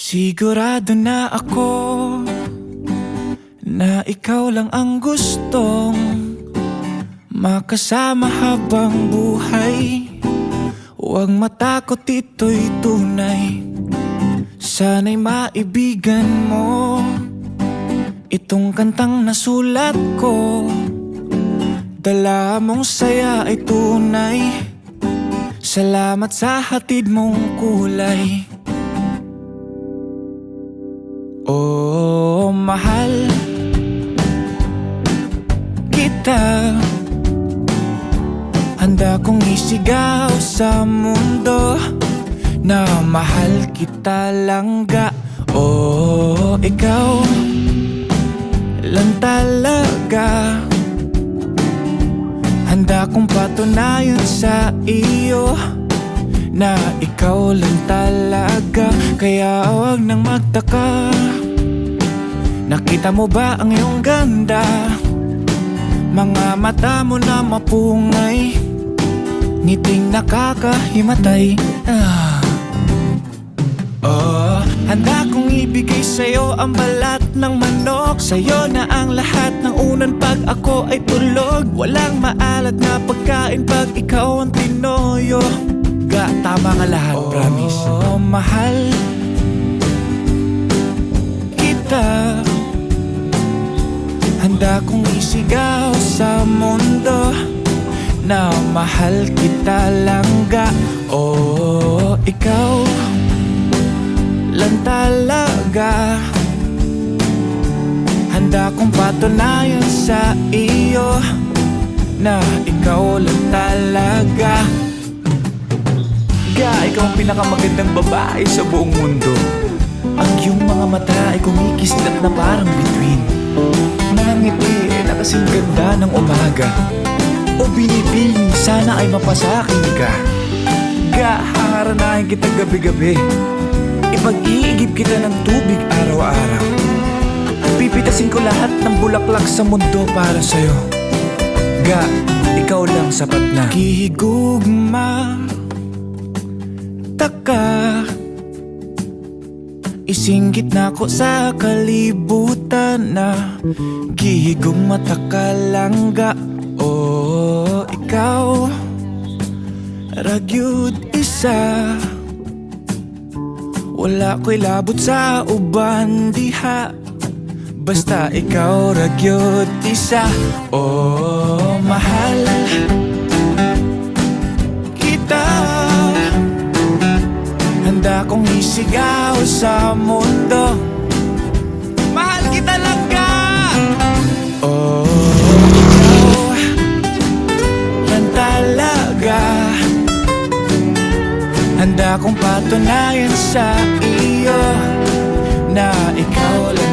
Sigurado na ako na ikaw lang ang gustong makasama habang buhay. Huwag matakot, ito'y tunay. Sana'y maibigan mo itong kantang nasulat ko. Dala mong saya ay tunay. Salamat sa hatid mong kulay. Oh, mahal kita. Handa kong isigaw sa mundo na mahal kita langga. Oh, ikaw lang talaga. Handa kong patunayan sa iyo na ikaw lang talaga. Kaya huwag nang magtaka. Nakita mo ba ang iyong ganda? Mga mata mo na mapungay, ngiting nakakahimatay. Oh, handa kong ibigay sa'yo ang balat ng manok. Sa'yo na ang lahat ng unan pag ako ay tulog. Walang maalat na pagkain pag ikaw ang tinoyo. Tama nga lahat, promise. Oh, mahal kita. Handa kong isigaw sa mundo na mahal kita langga. Oh, ikaw lang talaga. Handa kong patunayan sa iyo na ikaw lang talaga. Ikaw ang pinakamagandang babae sa buong mundo. Ang iyong mga mata ay kumikislap na parang bituin. Nangangiti na kasing ganda ng umaga. O binibini, sana ay mapasakin ka. Haharanahin kita gabi-gabi. Ipag-iigib kita ng tubig araw-araw. Pipitasin ko lahat ng bulaklak sa mundo para sa'yo. Ikaw lang sapat na. Kihigugma taka, isinggit na ko sa kalibutan na gihigong mata ka langga. Oh, ikaw ragyud isa. Wala ko'y labot sa uban diha, basta ikaw ragyud isa. Oh, mahal kita. Handa kong isigaw sa mundo, mahal kita langga. Oh, ikaw lang talaga. Handa kong patunayan sa iyo na ikaw lang